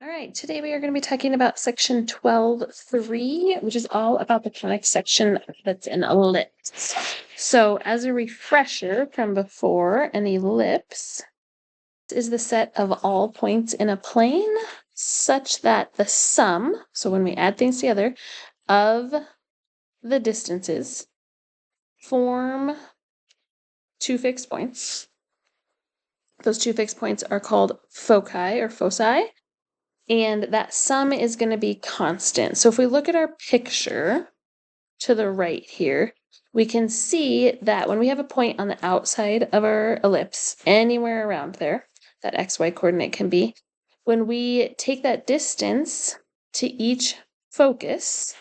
All right, today we are going to be talking about section 12.3, which is all about the conic section that's an ellipse. So as a refresher from before, an ellipse is the set of all points in a plane such that the sum, so when we add things together, of the distances form two fixed points. Those two fixed points are called foci or foci. And that sum is going to be constant. So if we look at our picture to the right here, we can see that when we have a point on the outside of our ellipse, anywhere around there, that xy coordinate can be, when we take that distance to each focus,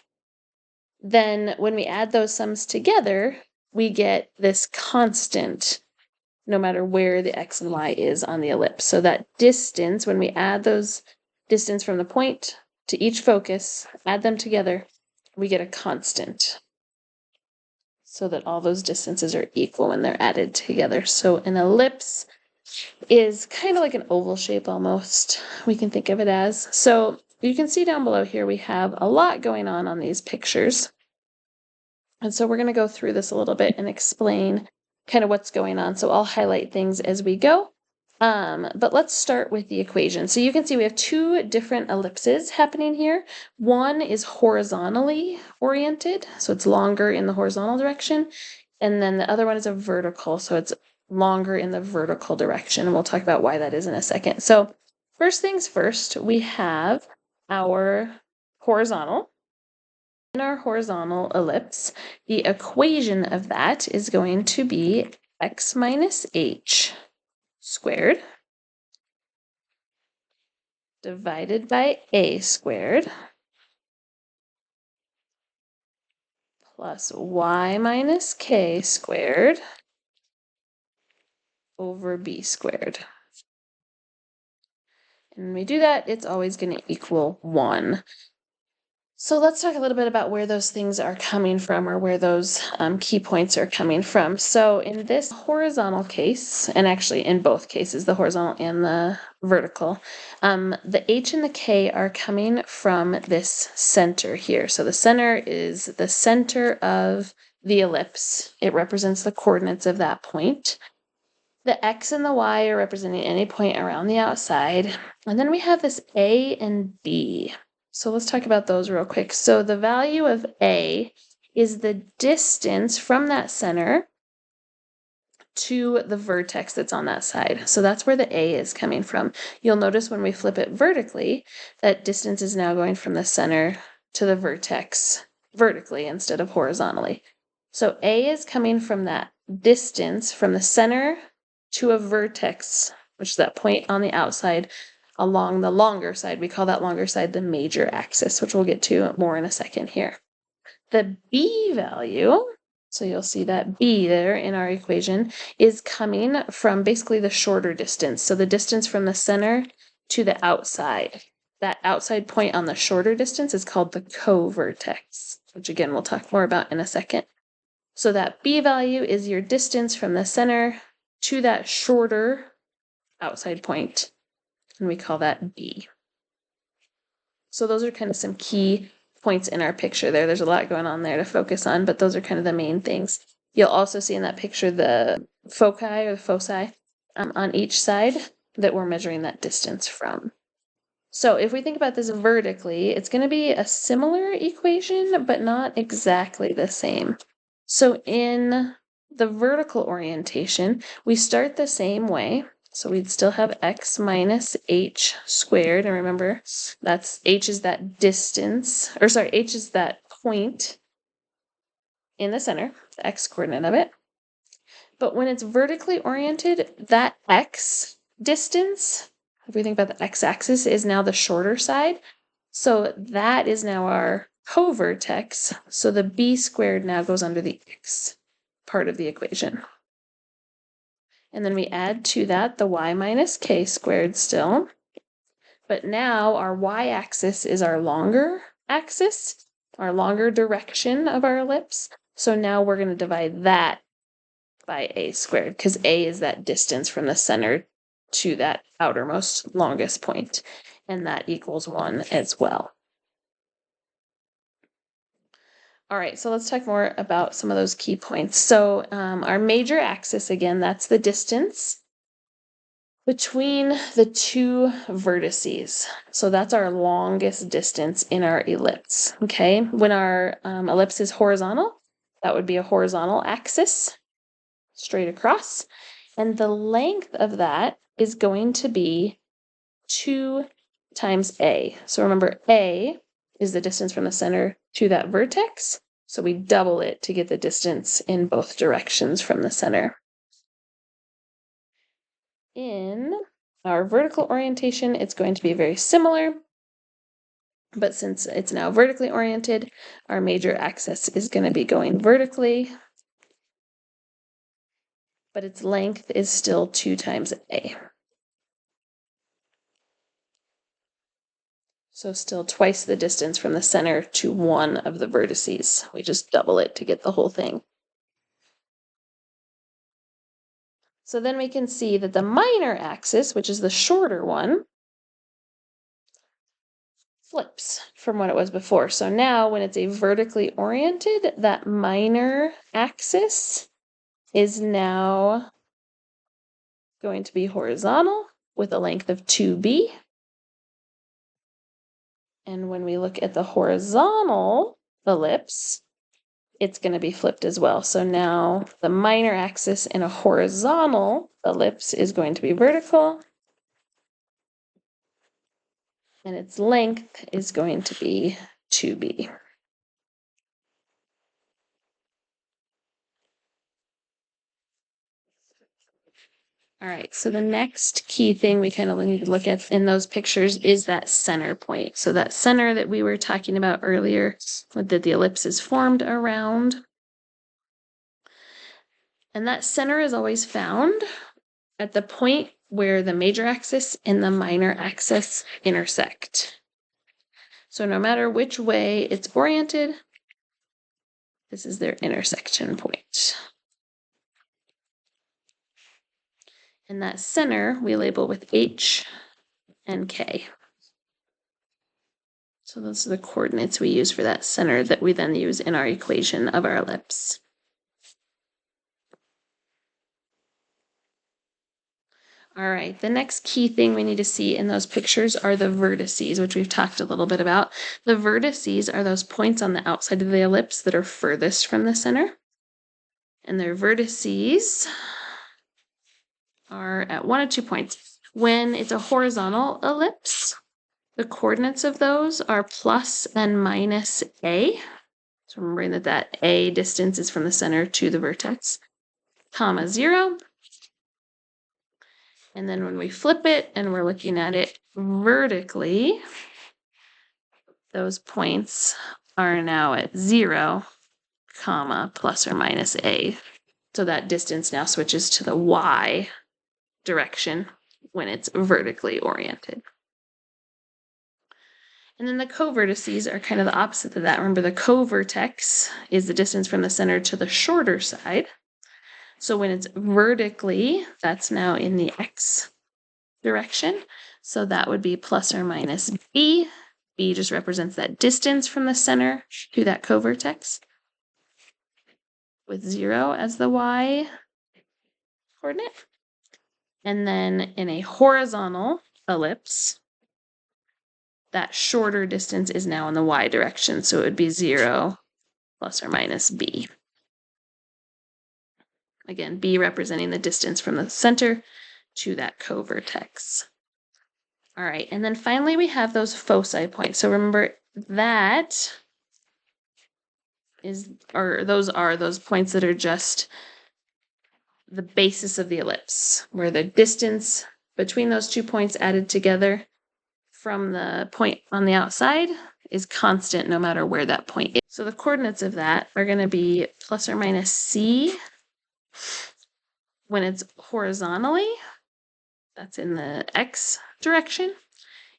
then when we add those sums together, we get this constant no matter where the x and y is on the ellipse. So that distance, when we add those distance from the point to each focus, add them together, we get a constant so that all those distances are equal when they're added together. So an ellipse is kind of like an oval shape almost, we can think of it as. So you can see down below here we have a lot going on these pictures. And so we're going to go through this a little bit and explain kind of what's going on. So I'll highlight things as we go. But let's start with the equation. So you can see we have two different ellipses happening here. One is horizontally oriented, so it's longer in the horizontal direction. And then the other one is a vertical, so it's longer in the vertical direction. And we'll talk about why that is in a second. So first things first, we have our horizontal. In our horizontal ellipse, the equation of that is going to be x minus h squared divided by a squared plus y minus k squared over b squared. And when we do that, it's always going to equal 1. So let's talk a little bit about where those things are coming from, or where those key points are coming from. So in this horizontal case, and actually in both cases, the horizontal and the vertical, the h and the k are coming from this center here. So the center is the center of the ellipse. It represents the coordinates of that point. The x and the y are representing any point around the outside. And then we have this a and b. So let's talk about those real quick. So the value of a is the distance from that center to the vertex that's on that side. So that's where the a is coming from. You'll notice when we flip it vertically, that distance is now going from the center to the vertex vertically instead of horizontally. So a is coming from that distance from the center to a vertex, which is that point on the outside, along the longer side. We call that longer side the major axis, which we'll get to more in a second here. The b value, so you'll see that b there in our equation, is coming from basically the shorter distance. So the distance from the center to the outside. That outside point on the shorter distance is called the co-vertex, which again we'll talk more about in a second. So that b value is your distance from the center to that shorter outside point, and we call that b. So those are kind of some key points in our picture there. There's a lot going on there to focus on, but those are kind of the main things. You'll also see in that picture the foci or the foci on each side that we're measuring that distance from. So if we think about this vertically, it's going to be a similar equation, but not exactly the same. So in the vertical orientation, we start the same way. So we'd still have x minus h squared. And remember, that's h is that distance, or sorry, h is that point in the center, the x coordinate of it. But when it's vertically oriented, that x distance, if we think about the x-axis, is now the shorter side. So that is now our co-vertex. So the b squared now goes under the x part of the equation. And then we add to that the y minus k squared still. But now our y-axis is our longer axis, our longer direction of our ellipse. So now we're going to divide that by a squared, because a is that distance from the center to that outermost longest point. and that equals 1 as well. All right, so let's talk more about some of those key points. So our major axis, again, that's the distance between the two vertices. So that's our longest distance in our ellipse, okay? When our ellipse is horizontal, that would be a horizontal axis straight across. And the length of that is going to be 2 times A. So remember, A is the distance from the center to that vertex. So we double it to get the distance in both directions from the center. In our vertical orientation, it's going to be very similar, but since it's now vertically oriented, our major axis is going to be going vertically, but its length is still 2 times A. So still twice the distance from the center to one of the vertices. We just double it to get the whole thing. So then we can see that the minor axis, which is the shorter one, flips from what it was before. So now when it's a vertically oriented, that minor axis is now going to be horizontal with a length of 2b. And when we look at the horizontal ellipse, it's going to be flipped as well. So now the minor axis in a horizontal ellipse is going to be vertical, and its length is going to be 2b. All right, so the next key thing we kind of need to look at in those pictures is that center point. So that center that we were talking about earlier, that the ellipse is formed around. And that center is always found at the point where the major axis and the minor axis intersect. So no matter which way it's oriented, this is their intersection point. And that center we label with H and K. So those are the coordinates we use for that center that we then use in our equation of our ellipse. All right, the next key thing we need to see in those pictures are the vertices, which we've talked a little bit about. The vertices are those points on the outside of the ellipse that are furthest from the center. And their vertices are at 1 of 2 points. When it's a horizontal ellipse, the coordinates of those are plus and minus A. So remembering that that A distance is from the center to the vertex, comma 0. And then when we flip it and we're looking at it vertically, those points are now at 0, comma, plus or minus A. So that distance now switches to the Y direction when it's vertically oriented. And then the co-vertices are kind of the opposite of that. Remember, the co-vertex is the distance from the center to the shorter side. So when it's vertically, that's now in the X direction. So that would be plus or minus B. B just represents that distance from the center to that co-vertex, with 0 as the Y coordinate. And then in a horizontal ellipse, that shorter distance is now in the Y direction. So it would be 0 plus or minus B. Again, B representing the distance from the center to that co-vertex. All right, and then finally we have those foci points. So remember that those are those points that are just the basis of the ellipse, where the distance between those 2 points added together from the point on the outside is constant no matter where that point is. So the coordinates of that are going to be plus or minus C when it's horizontally, that's in the X direction.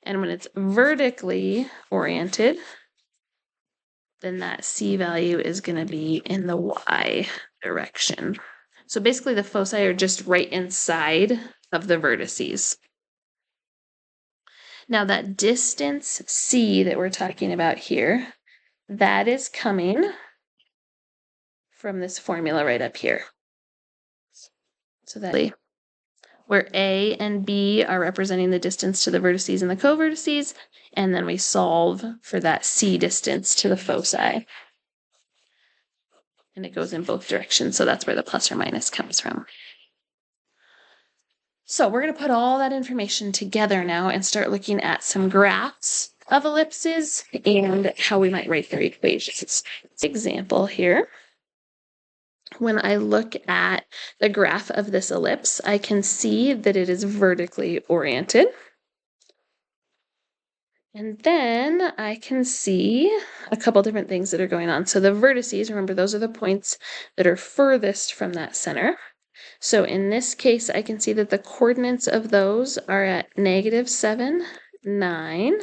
And when it's vertically oriented, then that C value is going to be in the Y direction. So basically the foci are just right inside of the vertices. Now that distance C that we're talking about here, that is coming from this formula right up here. So that where A and B are representing the distance to the vertices and the co-vertices, and then we solve for that C distance to the foci. And it goes in both directions, so that's where the plus or minus comes from. So we're going to put all that information together now and start looking at some graphs of ellipses and how we might write their equations. Example here. When I look at the graph of this ellipse, I can see that it is vertically oriented. And then I can see a couple different things that are going on. So the vertices, remember, those are the points that are furthest from that center. So in this case, I can see that the coordinates of those are at -7, 9,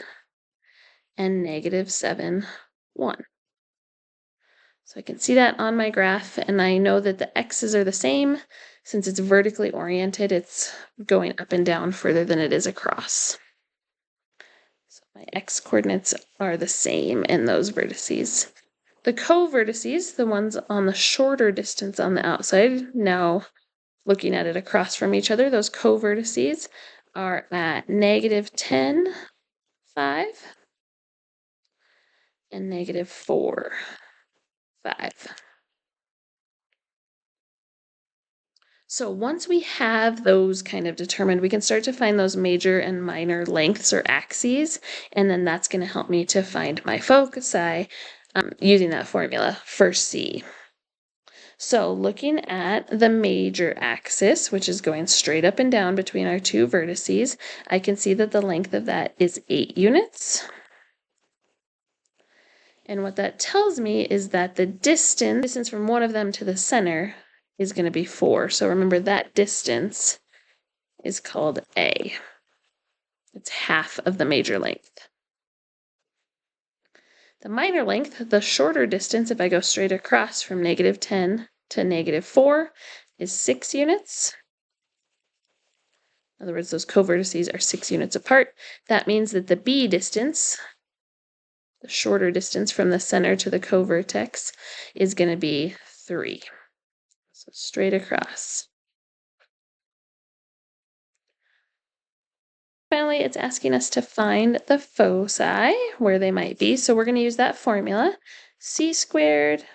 and -7, 1. So I can see that on my graph, and I know that the x's are the same. Since it's vertically oriented, it's going up and down further than it is across. So my x coordinates are the same in those vertices. The co-vertices, the ones on the shorter distance on the outside, now looking at it across from each other, those co-vertices are at -10, 5, and -4, 5. So once we have those kind of determined, we can start to find those major and minor lengths or axes, and then that's going to help me to find my foci using that formula for C. So looking at the major axis, which is going straight up and down between our two vertices, I can see that the length of that is 8 units. And what that tells me is that the distance from one of them to the center is going to be 4. So remember, that distance is called A. It's half of the major length. The minor length, the shorter distance, if I go straight across from -10 to -4, is 6 units. In other words, those co-vertices are 6 units apart. That means that the B distance, the shorter distance from the center to the co-vertex, is going to be 3. So straight across. Finally, it's asking us to find the foci, where they might be. So we're going to use that formula. C squared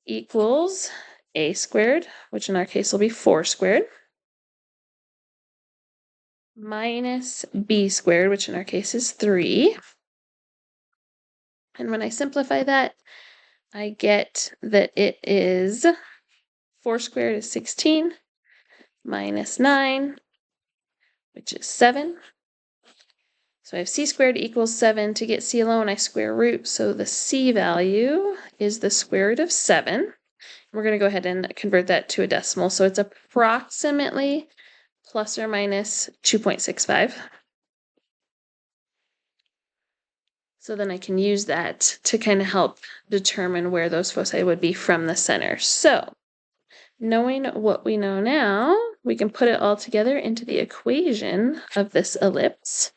equals A squared, which in our case will be 4 squared, minus B squared, which in our case is 3. And when I simplify that, I get that it is 4 squared is 16, minus 9, which is 7. So I have C squared equals 7. To get C alone, I square root. So the C value is the square root of 7. We're going to go ahead and convert that to a decimal. So it's approximately plus or minus 2.65. So then I can use that to kind of help determine where those foci would be from the center. So knowing what we know now, we can put it all together into the equation of this ellipse.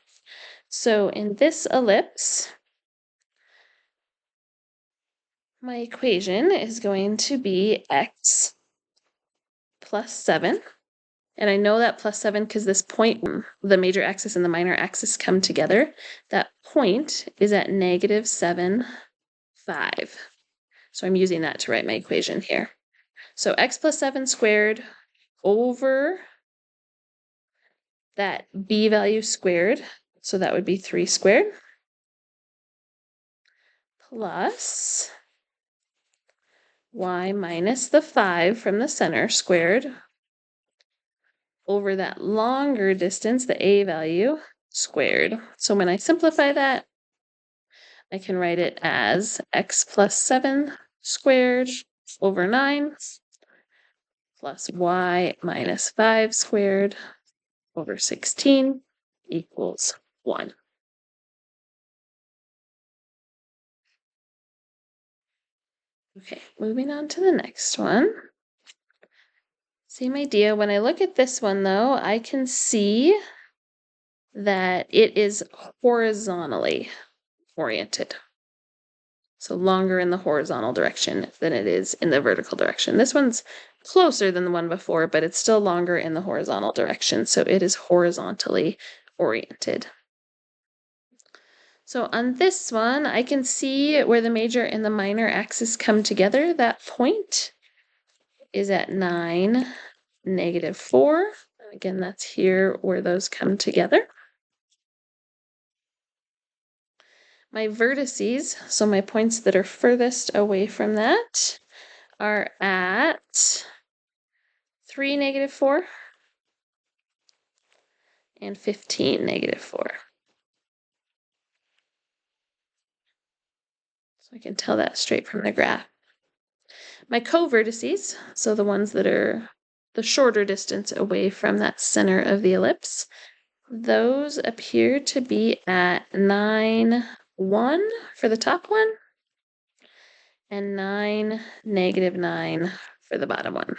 So in this ellipse, my equation is going to be x plus 7. And I know that plus 7 because this point, the major axis and the minor axis come together. That point is at -7, 5. So I'm using that to write my equation here. So x plus 7 squared over that b value squared. So that would be 3 squared. Plus y minus the 5 from the center squared over that longer distance, the a value, squared. So when I simplify that, I can write it as x plus 7 squared over 9 plus y minus 5 squared over 16 equals 1. Okay, moving on to the next one. Same idea. When I look at this one, though, I can see that it is horizontally oriented. So longer in the horizontal direction than it is in the vertical direction. This one's closer than the one before, but it's still longer in the horizontal direction, so it is horizontally oriented. So on this one, I can see where the major and the minor axis come together. That point is at 9, -4. Again, that's here where those come together. My vertices, so my points that are furthest away from that, are at 3, -4, and 15, -4. So I can tell that straight from the graph. My co-vertices, so the ones that are the shorter distance away from that center of the ellipse, those appear to be at 9, 1 for the top one, and 9, -9 for the bottom one.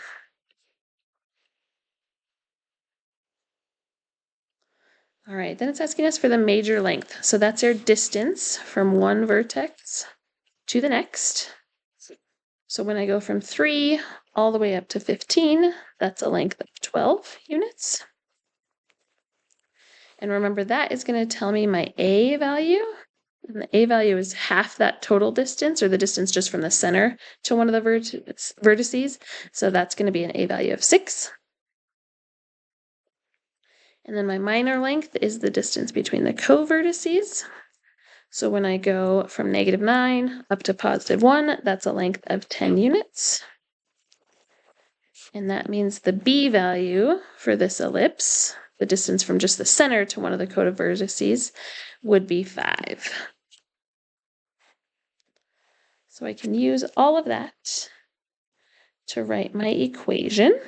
All right, then it's asking us for the major length. So that's our distance from one vertex to the next. So when I go from 3 all the way up to 15, that's a length of 12 units. And remember, that is going to tell me my A value. And the A value is half that total distance, or the distance just from the center to one of the vertices. So that's going to be an A value of 6. And then my minor length is the distance between the co-vertices. So when I go from -9 up to +1, that's a length of 10 units. And that means the B value for this ellipse, the distance from just the center to one of the co-vertices, would be 5. So I can use all of that to write my equation.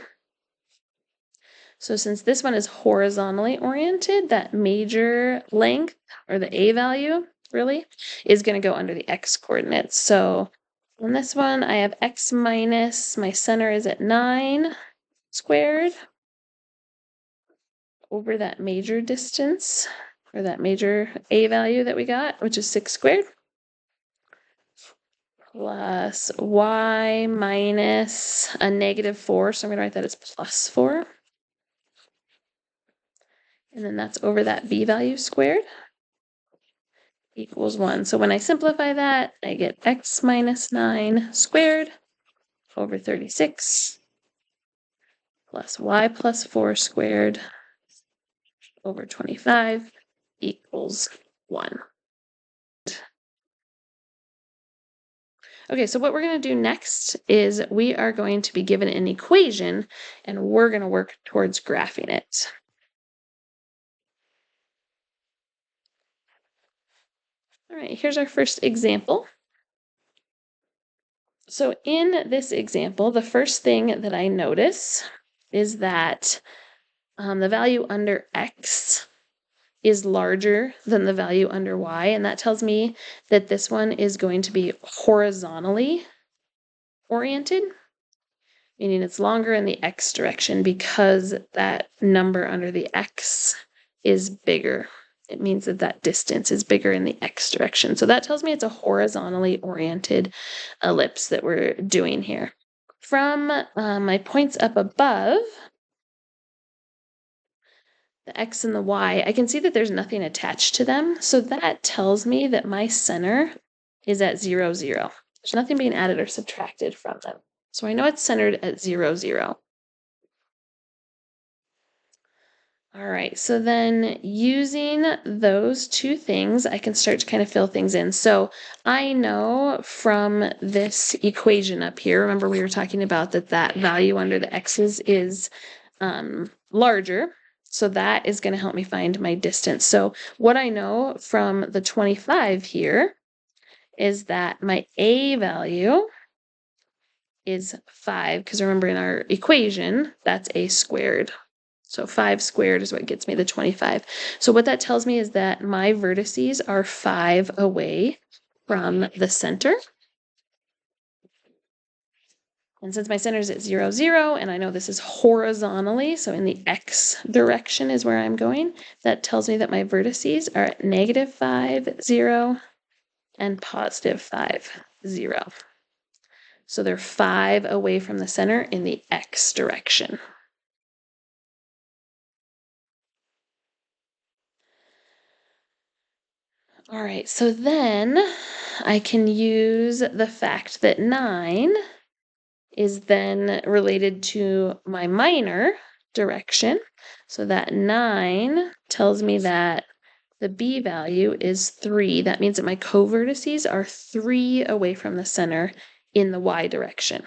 So since this one is horizontally oriented, that major length, or the A value, really, is going to go under the x coordinates. So on this one, I have x minus, my center is at 9 squared over that major distance, or that major A value that we got, which is 6 squared, plus y minus a -4, so I'm going to write that as +4. And then that's over that B value squared, equals 1. So when I simplify that, I get x minus 9 squared over 36 plus y plus 4 squared over 25 equals 1. Okay, so what we're going to do next is we are going to be given an equation, and we're going to work towards graphing it. All right, here's our first example. So in this example, the first thing that I notice is that the value under x is larger than the value under y, and that tells me that this one is going to be horizontally oriented, meaning it's longer in the x direction because that number under the x is bigger. It means that that distance is bigger in the x direction. So that tells me it's a horizontally oriented ellipse that we're doing here. From my points up above, the x and the y, I can see that there's nothing attached to them. So that tells me that my center is at 0, 0. There's nothing being added or subtracted from them. So I know it's centered at 0, 0. All right, so then using those two things, I can start to kind of fill things in. So I know from this equation up here, remember we were talking about that value under the x's is larger. So that is going to help me find my distance. So what I know from the 25 here is that my A value is 5, because remember in our equation, that's A squared. So 5 squared is what gets me the 25. So what that tells me is that my vertices are 5 away from the center. And since my center is at 0, 0, and I know this is horizontally, so in the x direction is where I'm going, that tells me that my vertices are at -5, 0, and +5, 0. So they're 5 away from the center in the x direction. All right, so then I can use the fact that 9 is then related to my minor direction. So that 9 tells me that the b value is 3. That means that my co-vertices are 3 away from the center in the y direction.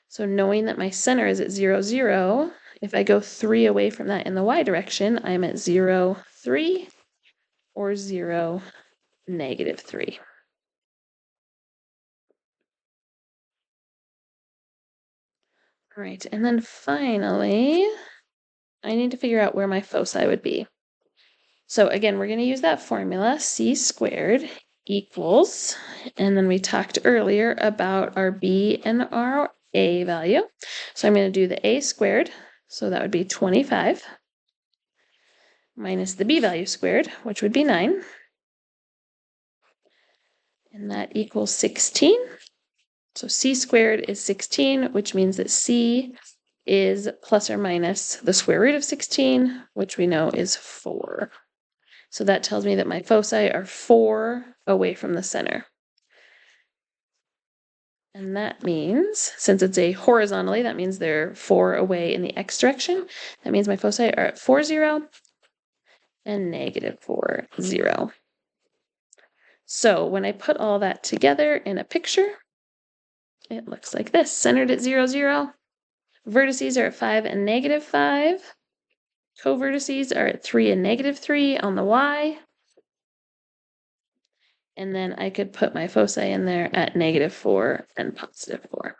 So knowing that my center is at 0, 0, if I go 3 away from that in the y direction, I'm at 0, 3, or 0, -3. All right, and then finally, I need to figure out where my foci would be. So again, we're going to use that formula, c squared equals, and then we talked earlier about our b and our a value. So I'm going to do the a squared, so that would be 25, minus the b value squared, which would be 9, and that equals 16. So c squared is 16, which means that c is plus or minus the square root of 16, which we know is 4. So that tells me that my foci are 4 away from the center. And that means, since it's a horizontally, that means they're 4 away in the x direction. That means my foci are at 4, 0, and -4, 0. So when I put all that together in a picture, it looks like this. Centered at 0, 0. Vertices are at 5 and -5. Co-vertices are at 3 and -3 on the y. And then I could put my foci in there at -4 and +4.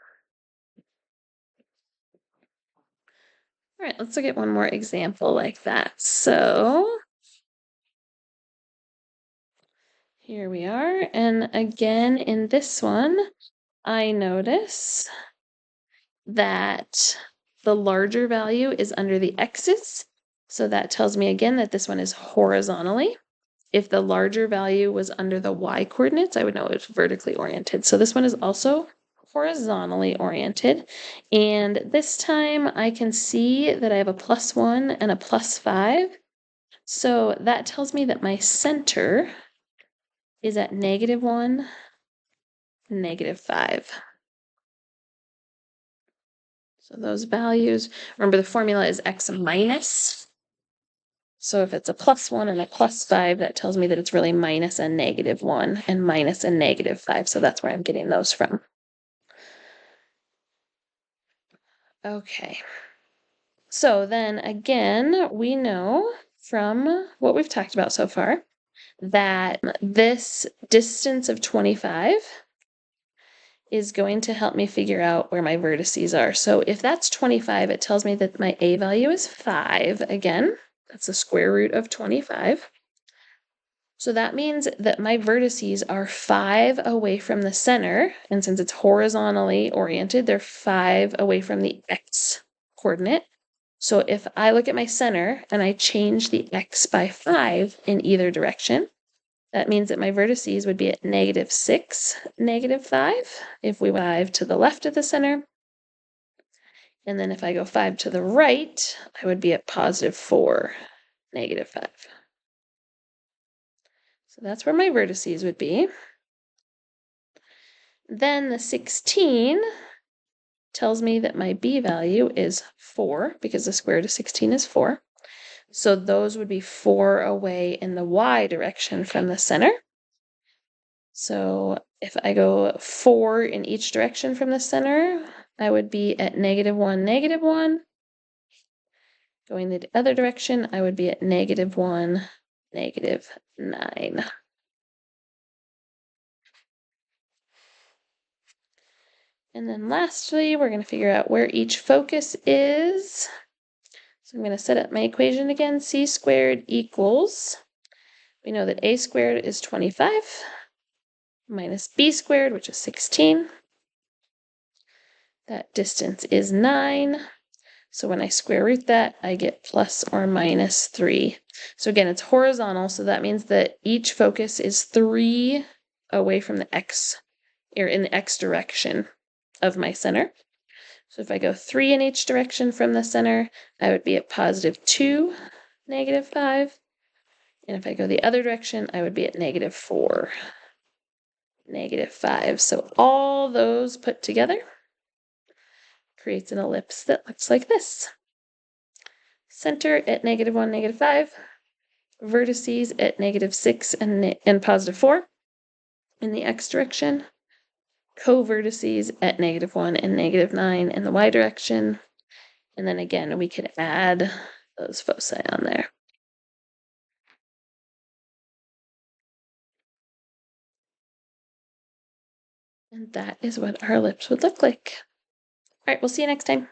All right, let's look at one more example like that. So here we are. And again, in this one, I notice that the larger value is under the x's. So that tells me again that this one is horizontally. If the larger value was under the y coordinates, I would know it's vertically oriented. So this one is also horizontally oriented. And this time I can see that I have a +1 and a +5. So that tells me that my center is at -1, -5. So those values, remember the formula is x minus. So if it's a +1 and a +5, that tells me that it's really minus a -1 and minus a -5. So that's where I'm getting those from. Okay. So then again, we know from what we've talked about so far that this distance of 25 is going to help me figure out where my vertices are. So if that's 25, it tells me that my a value is 5. Again, that's the square root of 25. So that means that my vertices are 5 away from the center, and since it's horizontally oriented, they're 5 away from the x coordinate. So if I look at my center and I change the x by 5 in either direction, that means that my vertices would be at -6, -5 if we went 5 to the left of the center. And then if I go 5 to the right, I would be at +4, -5. So that's where my vertices would be. Then the 16 tells me that my b value is 4, because the square root of 16 is 4. So those would be 4 away in the y direction from the center. So if I go 4 in each direction from the center, I would be at -1, -1. Going the other direction, I would be at -1, -9. And then lastly, we're going to figure out where each focus is. So I'm going to set up my equation again. C squared equals, we know that a squared is 25, minus b squared, which is 16, That distance is 9. So when I square root that, I get plus or minus 3. So again, it's horizontal, so that means that each focus is 3 away from the x, or in the x direction of my center. So if I go 3 in each direction from the center, I would be at positive 2, negative 5. And if I go the other direction, I would be at negative 4, negative 5. So all those put together creates an ellipse that looks like this. Center at negative 1, negative 5. Vertices at negative 6 and positive 4 in the x direction. Co-vertices at negative 1 and negative 9 in the y direction. And then again, we could add those foci on there. And that is what our ellipse would look like. All right, we'll see you next time.